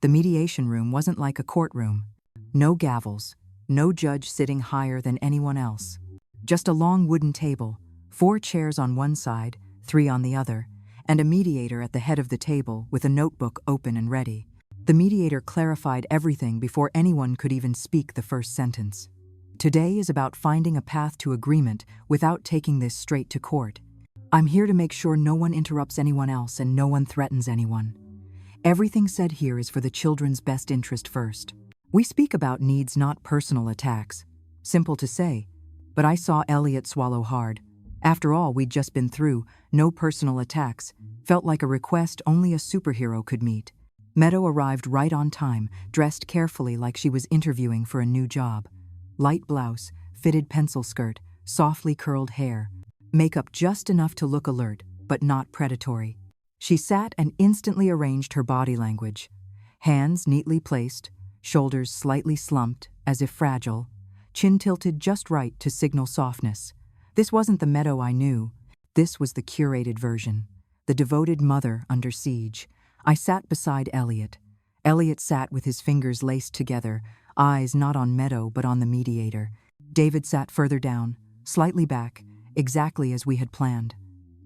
The mediation room wasn't like a courtroom. No gavels, no judge sitting higher than anyone else. Just a long wooden table, 4 chairs on one side, 3 on the other, and a mediator at the head of the table with a notebook open and ready. The mediator clarified everything before anyone could even speak the first sentence. Today is about finding a path to agreement without taking this straight to court. I'm here to make sure no one interrupts anyone else and no one threatens anyone. Everything said here is for the children's best interest first. We speak about needs, not personal attacks. Simple to say, but I saw Elliot swallow hard. After all we'd just been through, no personal attacks, felt like a request only a superhero could meet. Meadow arrived right on time, dressed carefully like she was interviewing for a new job. Light blouse, fitted pencil skirt, softly curled hair. Makeup just enough to look alert, but not predatory. She sat and instantly arranged her body language. Hands neatly placed, shoulders slightly slumped, as if fragile, chin tilted just right to signal softness. This wasn't the Meadow I knew. This was the curated version, the devoted mother under siege. I sat beside Elliot. Elliot sat with his fingers laced together, eyes not on Meadow but on the mediator. David sat further down, slightly back, exactly as we had planned.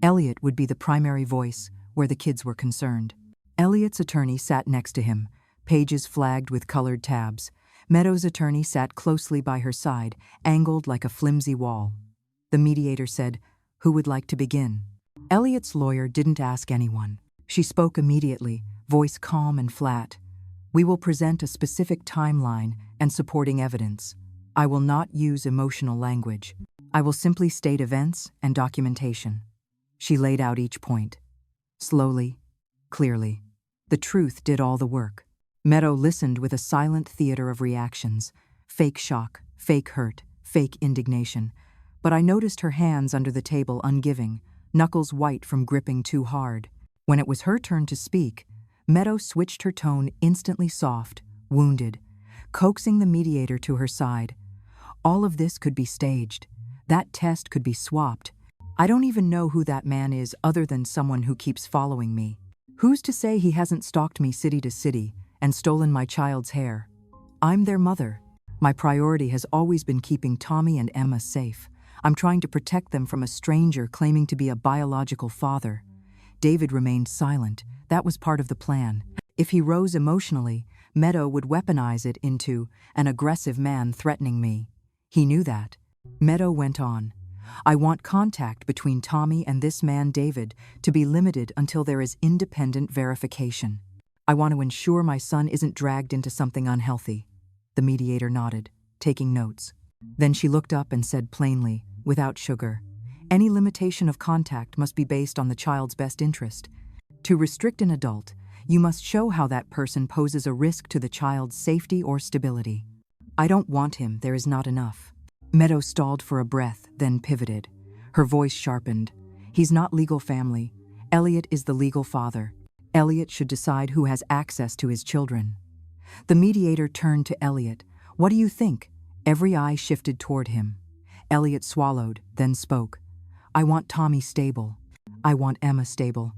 Elliot would be the primary voice where the kids were concerned. Elliot's attorney sat next to him, pages flagged with colored tabs. Meadow's attorney sat closely by her side, angled like a flimsy wall. The mediator said, "Who would like to begin?" Elliot's lawyer didn't ask anyone. She spoke immediately, voice calm and flat. "We will present a specific timeline and supporting evidence. I will not use emotional language. I will simply state events and documentation." She laid out each point. Slowly, clearly. The truth did all the work. Meadow listened with a silent theater of reactions. Fake shock, fake hurt, fake indignation. But I noticed her hands under the table ungiving, knuckles white from gripping too hard. When it was her turn to speak, Meadow switched her tone instantly soft, wounded, coaxing the mediator to her side. All of this could be staged. That test could be swapped. I don't even know who that man is other than someone who keeps following me. Who's to say he hasn't stalked me city to city and stolen my child's hair? I'm their mother. My priority has always been keeping Tommy and Emma safe. I'm trying to protect them from a stranger claiming to be a biological father. David remained silent. That was part of the plan. If he rose emotionally, Meadow would weaponize it into an aggressive man threatening me. He knew that. Meadow went on. I want contact between Tommy and this man David to be limited until there is independent verification. I want to ensure my son isn't dragged into something unhealthy." The mediator nodded, taking notes. Then she looked up and said plainly, without sugar, "Any limitation of contact must be based on the child's best interest. To restrict an adult, you must show how that person poses a risk to the child's safety or stability. I don't want him, there is not enough." Meadow stalled for a breath, then pivoted. Her voice sharpened. "He's not legal family. Elliot is the legal father. Elliot should decide who has access to his children." The mediator turned to Elliot. "What do you think?" Every eye shifted toward him. Elliot swallowed, then spoke. "I want Tommy stable. I want Emma stable.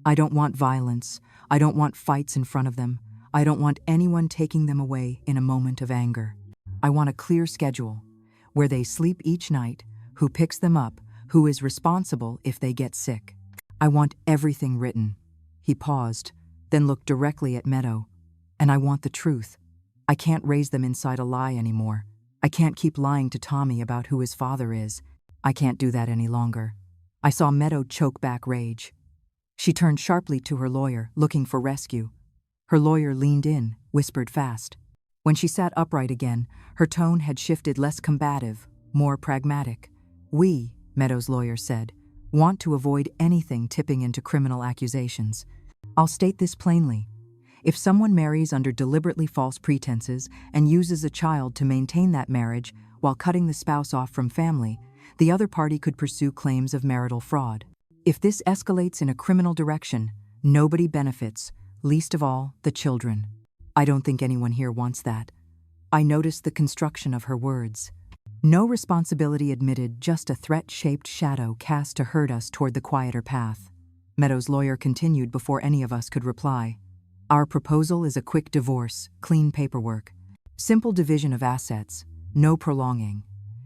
I don't want violence. I don't want fights in front of them. I don't want anyone taking them away in a moment of anger. I want a clear schedule, where they sleep each night, who picks them up, who is responsible if they get sick. I want everything written." He paused, then looked directly at Meadow. "And I want the truth. I can't raise them inside a lie anymore. I can't keep lying to Tommy about who his father is. I can't do that any longer." I saw Meadow choke back rage. She turned sharply to her lawyer, looking for rescue. Her lawyer leaned in, whispered fast. When she sat upright again, her tone had shifted less combative, more pragmatic. "We," Meadow's lawyer said, "want to avoid anything tipping into criminal accusations. I'll state this plainly. If someone marries under deliberately false pretenses and uses a child to maintain that marriage while cutting the spouse off from family, the other party could pursue claims of marital fraud. If this escalates in a criminal direction, nobody benefits, least of all the children. I don't think anyone here wants that." I noticed the construction of her words. No responsibility admitted, just a threat-shaped shadow cast to herd us toward the quieter path. Meadow's lawyer continued before any of us could reply. "Our proposal is a quick divorce, clean paperwork. Simple division of assets, no prolonging.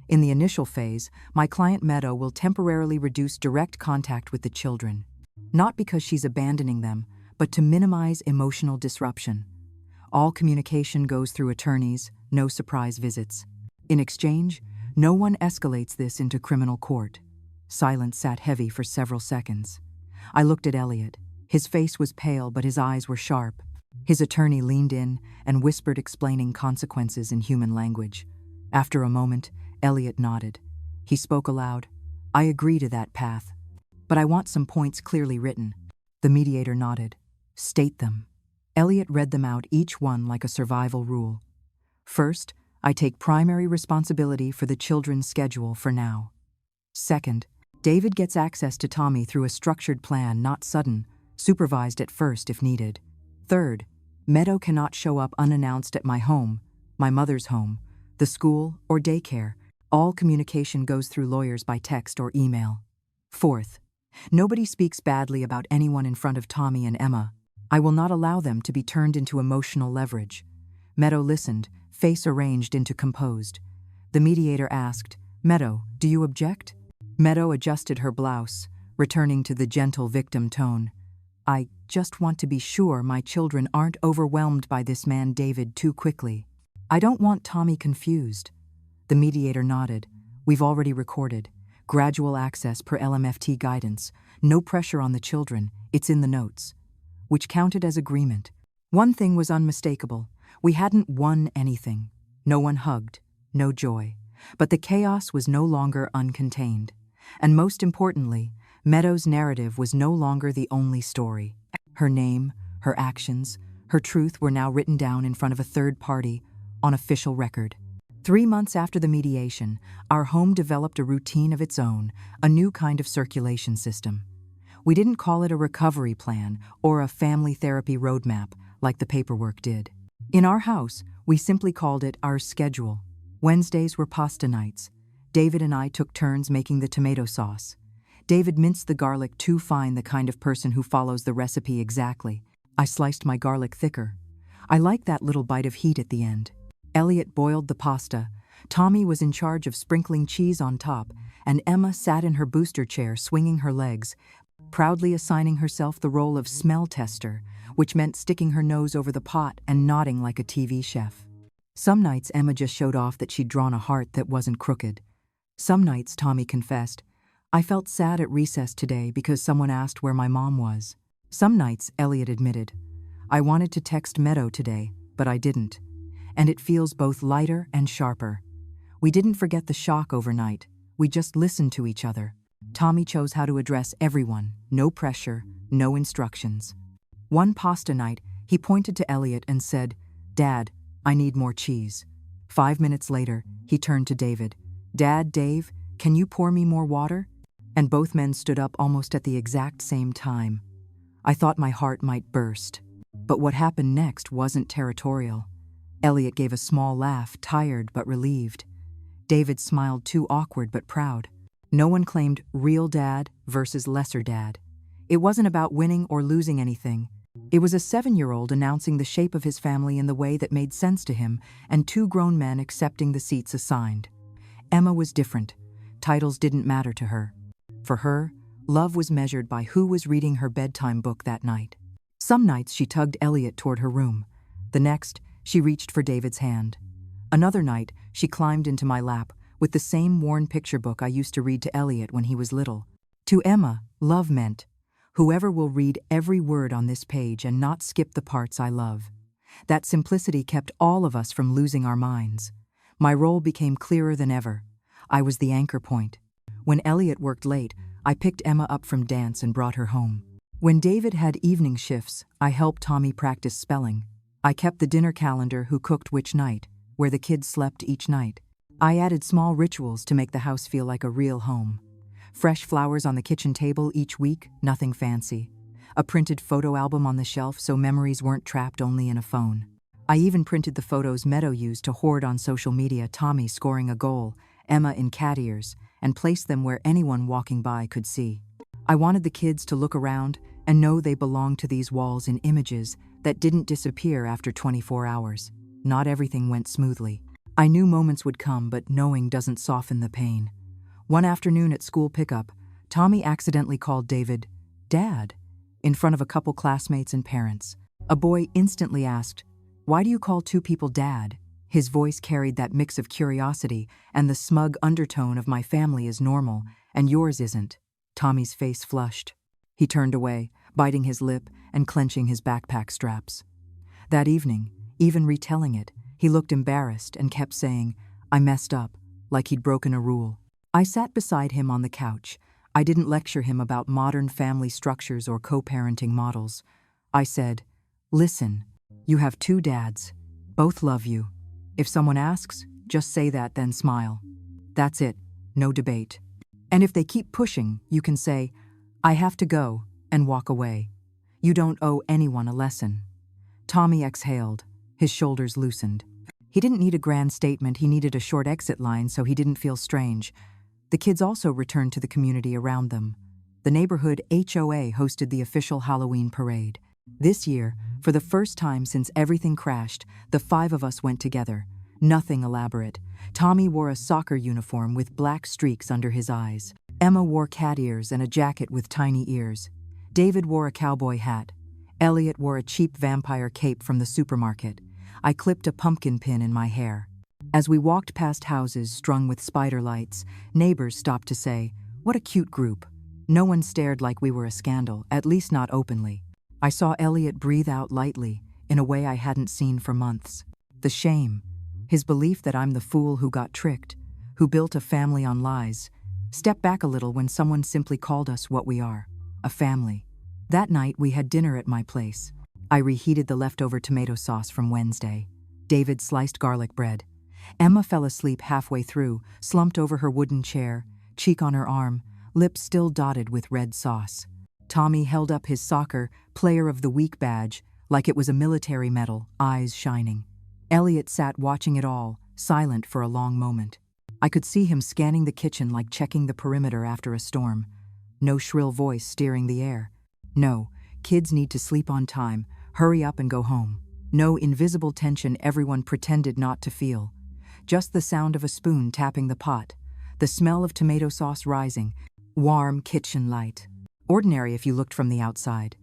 In the initial phase, my client Meadow will temporarily reduce direct contact with the children. Not because she's abandoning them, but to minimize emotional disruption. All communication goes through attorneys, no surprise visits. In exchange, no one escalates this into criminal court." Silence sat heavy for several seconds. I looked at Elliot. His face was pale, but his eyes were sharp. His attorney leaned in and whispered, explaining consequences in human language. After a moment, Elliot nodded. He spoke aloud. "I agree to that path, but I want some points clearly written." The mediator nodded. "State them." Elliot read them out, each one like a survival rule. "First, I take primary responsibility for the children's schedule for now. Second, David gets access to Tommy through a structured plan, not sudden, supervised at first if needed. Third, Meadow cannot show up unannounced at my home, my mother's home, the school, or daycare. All communication goes through lawyers by text or email. Fourth, nobody speaks badly about anyone in front of Tommy and Emma. I will not allow them to be turned into emotional leverage." Meadow listened, face arranged into composed. The mediator asked, "Meadow, do you object?" Meadow adjusted her blouse, returning to the gentle victim tone. "I just want to be sure my children aren't overwhelmed by this man David too quickly. I don't want Tommy confused." The mediator nodded. "We've already recorded. Gradual access per LMFT guidance. No pressure on the children. It's in the notes." Which counted as agreement. One thing was unmistakable. We hadn't won anything. No one hugged. No joy. But the chaos was no longer uncontained. And most importantly, Meadow's narrative was no longer the only story. Her name, her actions, her truth were now written down in front of a third party, on official record. 3 months after the mediation, our home developed a routine of its own, a new kind of circulation system. We didn't call it a recovery plan or a family therapy roadmap like the paperwork did. In our house, we simply called it our schedule. Wednesdays were pasta nights. David and I took turns making the tomato sauce. David minced the garlic too fine, the kind of person who follows the recipe exactly. I sliced my garlic thicker. I liked that little bite of heat at the end. Elliot boiled the pasta. Tommy was in charge of sprinkling cheese on top, and Emma sat in her booster chair swinging her legs, proudly assigning herself the role of smell tester, which meant sticking her nose over the pot and nodding like a TV chef. Some nights Emma just showed off that she'd drawn a heart that wasn't crooked. Some nights, Tommy confessed, I felt sad at recess today because someone asked where my mom was. Some nights, Elliot admitted, I wanted to text Meadow today, but I didn't. And it feels both lighter and sharper. We didn't forget the shock overnight. We just listened to each other. Tommy chose how to address everyone, no pressure, no instructions. One pasta night, he pointed to Elliot and said, Dad, I need more cheese. 5 minutes later, he turned to David. Dad, Dave, can you pour me more water? And both men stood up almost at the exact same time. I thought my heart might burst. But what happened next wasn't territorial. Elliot gave a small laugh, tired but relieved. David smiled, too awkward but proud. No one claimed real dad versus lesser dad. It wasn't about winning or losing anything. It was a 7-year-old announcing the shape of his family in the way that made sense to him, and 2 grown men accepting the seats assigned. Emma was different. Titles didn't matter to her. For her, love was measured by who was reading her bedtime book that night. Some nights she tugged Elliot toward her room. The next, she reached for David's hand. Another night, she climbed into my lap with the same worn picture book I used to read to Elliot when he was little. To Emma, love meant, whoever will read every word on this page and not skip the parts I love. That simplicity kept all of us from losing our minds. My role became clearer than ever. I was the anchor point. When Elliot worked late, I picked Emma up from dance and brought her home. When David had evening shifts, I helped Tommy practice spelling. I kept the dinner calendar, who cooked which night, where the kids slept each night. I added small rituals to make the house feel like a real home. Fresh flowers on the kitchen table each week, nothing fancy. A printed photo album on the shelf so memories weren't trapped only in a phone. I even printed the photos Meadow used to hoard on social media, Tommy scoring a goal, Emma in cat ears, and placed them where anyone walking by could see. I wanted the kids to look around and know they belonged to these walls in images that didn't disappear after 24 hours. Not everything went smoothly. I knew moments would come, but knowing doesn't soften the pain. One afternoon at school pickup, Tommy accidentally called David, Dad, in front of a couple classmates and parents. A boy instantly asked, Why do you call 2 people Dad? His voice carried that mix of curiosity and the smug undertone of my family is normal, and yours isn't. Tommy's face flushed. He turned away, biting his lip and clenching his backpack straps. That evening, even retelling it, he looked embarrassed and kept saying, I messed up, like he'd broken a rule. I sat beside him on the couch. I didn't lecture him about modern family structures or co-parenting models. I said, Listen, you have 2 dads. Both love you. If someone asks, just say that, then smile. That's it, no debate. And if they keep pushing, you can say, I have to go, and walk away. You don't owe anyone a lesson. Tommy exhaled. His shoulders loosened. He didn't need a grand statement, he needed a short exit line so he didn't feel strange. The kids also returned to the community around them. The neighborhood HOA hosted the official Halloween parade. This year, for the first time since everything crashed, the 5 of us went together. Nothing elaborate. Tommy wore a soccer uniform with black streaks under his eyes. Emma wore cat ears and a jacket with tiny ears. David wore a cowboy hat. Elliot wore a cheap vampire cape from the supermarket. I clipped a pumpkin pin in my hair. As we walked past houses strung with spider lights, neighbors stopped to say, What a cute group. No one stared like we were a scandal, at least not openly. I saw Elliot breathe out lightly, in a way I hadn't seen for months. The shame, his belief that I'm the fool who got tricked, who built a family on lies, stepped back a little when someone simply called us what we are, a family. That night we had dinner at my place. I reheated the leftover tomato sauce from Wednesday. David sliced garlic bread. Emma fell asleep halfway through, slumped over her wooden chair, cheek on her arm, lips still dotted with red sauce. Tommy held up his soccer Player of the Week badge like it was a military medal, eyes shining. Elliot sat watching it all, silent for a long moment. I could see him scanning the kitchen like checking the perimeter after a storm. No shrill voice steering the air. No, kids need to sleep on time, hurry up and go home. No invisible tension everyone pretended not to feel. Just the sound of a spoon tapping the pot, the smell of tomato sauce rising, warm kitchen light. Ordinary if you looked from the outside.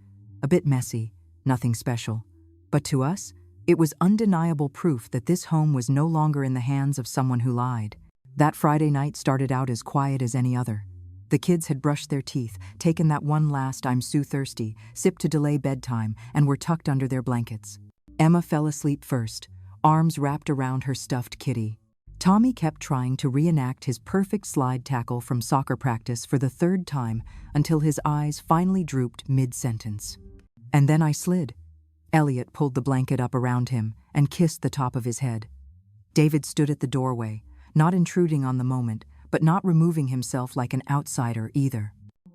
A bit messy, nothing special. But to us, it was undeniable proof that this home was no longer in the hands of someone who lied. That Friday night started out as quiet as any other. The kids had brushed their teeth, taken that one last "I'm so thirsty" sip to delay bedtime, and were tucked under their blankets. Emma fell asleep first, arms wrapped around her stuffed kitty. Tommy kept trying to reenact his perfect slide tackle from soccer practice for the third time until his eyes finally drooped mid-sentence. And then I slid. Elliot pulled the blanket up around him and kissed the top of his head. David stood at the doorway, not intruding on the moment, but not removing himself like an outsider either.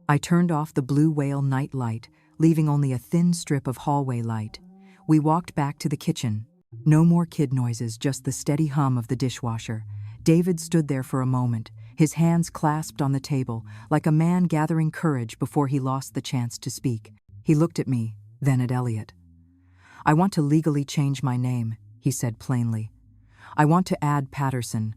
I turned off the blue whale night light, leaving only a thin strip of hallway light. We walked back to the kitchen. No more kid noises, just the steady hum of the dishwasher. David stood there for a moment, his hands clasped on the table, like a man gathering courage before he lost the chance to speak. He looked at me, then at Elliot. "I want to legally change my name," he said plainly. "I want to add Patterson.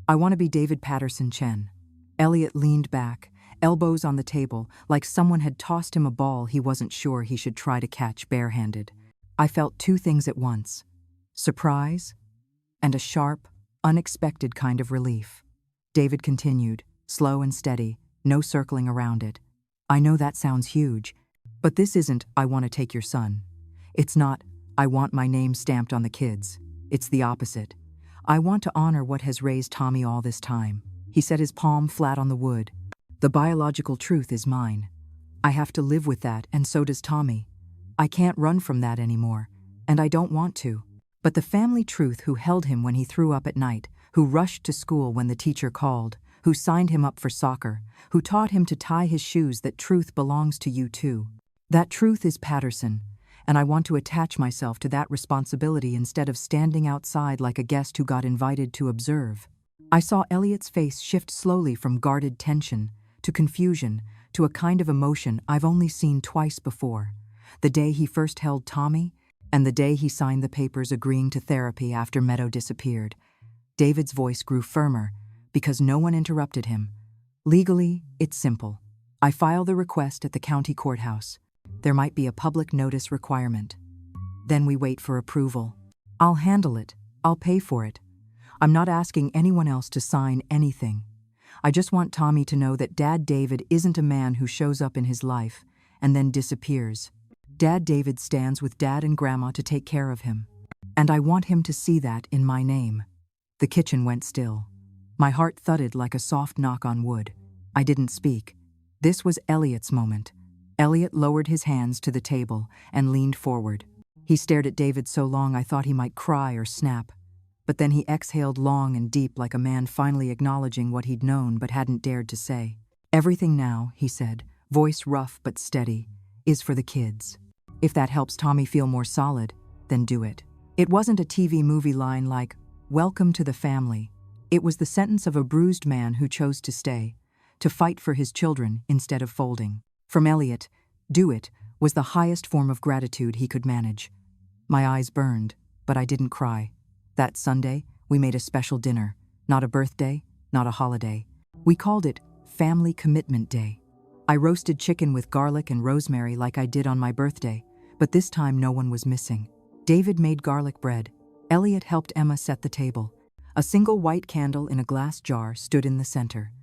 I want to be David Patterson Chen." Elliot leaned back, elbows on the table, like someone had tossed him a ball he wasn't sure he should try to catch barehanded. I felt two things at once: surprise and a sharp, unexpected kind of relief. David continued, slow and steady, no circling around it. "I know that sounds huge, but this isn't 'I want to take your son.' It's not 'I want my name stamped on the kids.' It's the opposite. I want to honor what has raised Tommy all this time." He set his palm flat on the wood. "The biological truth is mine. I have to live with that, and so does Tommy. I can't run from that anymore, and I don't want to. But the family truth, who held him when he threw up at night, who rushed to school when the teacher called, who signed him up for soccer, who taught him to tie his shoes, that truth belongs to you too. That truth is Patterson, and I want to attach myself to that responsibility instead of standing outside like a guest who got invited to observe." I saw Elliot's face shift slowly from guarded tension to confusion to a kind of emotion I've only seen twice before: the day he first held Tommy, and the day he signed the papers agreeing to therapy after Meadow disappeared. David's voice grew firmer because no one interrupted him. "Legally, it's simple. I file the request at the county courthouse. There might be a public notice requirement. Then we wait for approval. I'll handle it. I'll pay for it. I'm not asking anyone else to sign anything. I just want Tommy to know that Dad David isn't a man who shows up in his life and then disappears. Dad David stands with Dad and Grandma to take care of him. And I want him to see that in my name." The kitchen went still. My heart thudded like a soft knock on wood. I didn't speak. This was Elliot's moment. Elliot lowered his hands to the table and leaned forward. He stared at David so long I thought he might cry or snap. But then he exhaled long and deep, like a man finally acknowledging what he'd known but hadn't dared to say. "Everything now," he said, voice rough but steady, "is for the kids. If that helps Tommy feel more solid, then do it." It wasn't a TV movie line like, "Welcome to the family." It was the sentence of a bruised man who chose to stay, to fight for his children instead of folding. From Elliot, "Do it," was the highest form of gratitude he could manage. My eyes burned, but I didn't cry. That Sunday, we made a special dinner. Not a birthday, not a holiday. We called it Family Commitment Day. I roasted chicken with garlic and rosemary like I did on my birthday, but this time no one was missing. David made garlic bread. Elliot helped Emma set the table. A single white candle in a glass jar stood in the center.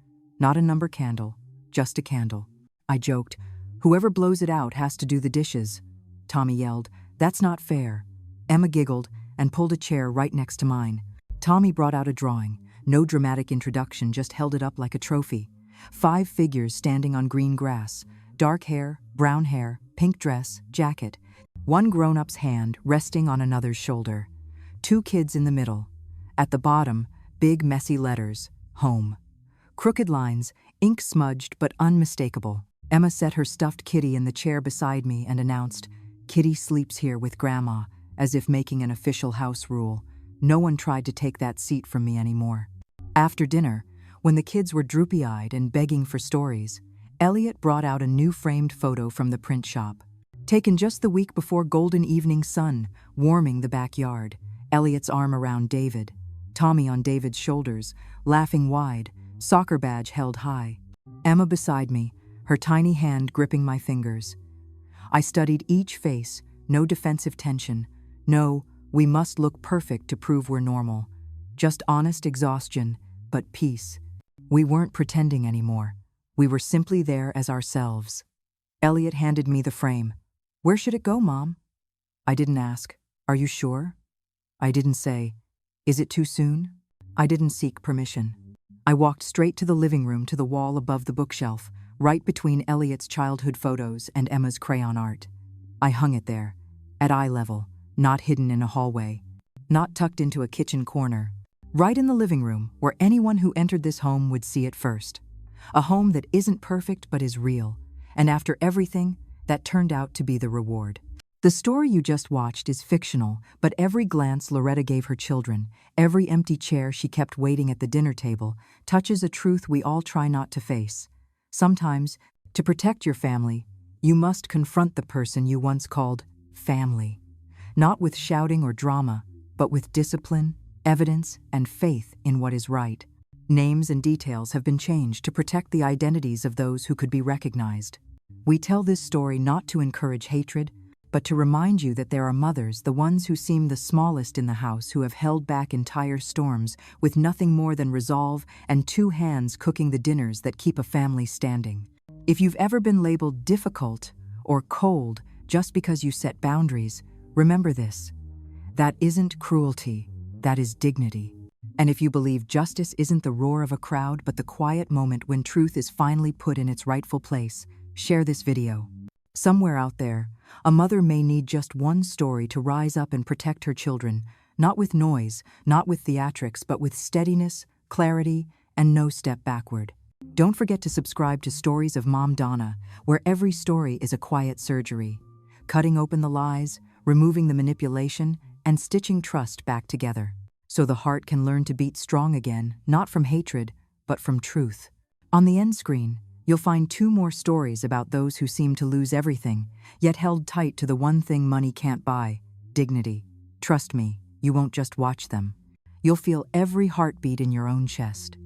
Not a number candle, just a candle. I joked, "Whoever blows it out has to do the dishes." Tommy yelled, "That's not fair." Emma giggled and pulled a chair right next to mine. Tommy brought out a drawing. No dramatic introduction, just held it up like a trophy. 5 figures standing on green grass. Dark hair, brown hair, pink dress, jacket. One grown-up's hand resting on another's shoulder. 2 kids in the middle. At the bottom, big messy letters, "Home." Crooked lines, ink smudged but unmistakable. Emma set her stuffed kitty in the chair beside me and announced, "Kitty sleeps here with Grandma," as if making an official house rule. No one tried to take that seat from me anymore. After dinner, when the kids were droopy-eyed and begging for stories, Elliot brought out a new framed photo from the print shop. Taken just the week before golden evening sun, warming the backyard. Elliot's arm around David. Tommy on David's shoulders, laughing wide, soccer badge held high. Emma beside me, her tiny hand gripping my fingers. I studied each face, no defensive tension. No, we must look perfect to prove we're normal. Just honest exhaustion, but peace. We weren't pretending anymore. We were simply there as ourselves. Elliot handed me the frame. "Where should it go, Mom?" I didn't ask, "Are you sure?" I didn't say, "Is it too soon?" I didn't seek permission. I walked straight to the living room, to the wall above the bookshelf, right between Elliot's childhood photos and Emma's crayon art. I hung it there, at eye level, not hidden in a hallway, not tucked into a kitchen corner, right in the living room where anyone who entered this home would see it first. A home that isn't perfect but is real, and after everything, that turned out to be the reward. The story you just watched is fictional, but every glance Loretta gave her children, every empty chair she kept waiting at the dinner table, touches a truth we all try not to face. Sometimes, to protect your family, you must confront the person you once called family. Not with shouting or drama, but with discipline, evidence, and faith in what is right. Names and details have been changed to protect the identities of those who could be recognized. We tell this story not to encourage hatred, but to remind you that there are mothers, the ones who seem the smallest in the house, who have held back entire storms with nothing more than resolve and two hands cooking the dinners that keep a family standing. If you've ever been labeled difficult or cold just because you set boundaries, remember this. That isn't cruelty, that is dignity. And if you believe justice isn't the roar of a crowd but the quiet moment when truth is finally put in its rightful place, share this video. Somewhere out there, a mother may need just one story to rise up and protect her children, not with noise, not with theatrics, but with steadiness, clarity, and no step backward. Don't forget to subscribe to Stories of Mom Donna, where every story is a quiet surgery, cutting open the lies, removing the manipulation, and stitching trust back together, so the heart can learn to beat strong again, not from hatred, but from truth. On the end screen, you'll find 2 more stories about those who seem to lose everything, yet held tight to the one thing money can't buy: dignity. Trust me, you won't just watch them. You'll feel every heartbeat in your own chest.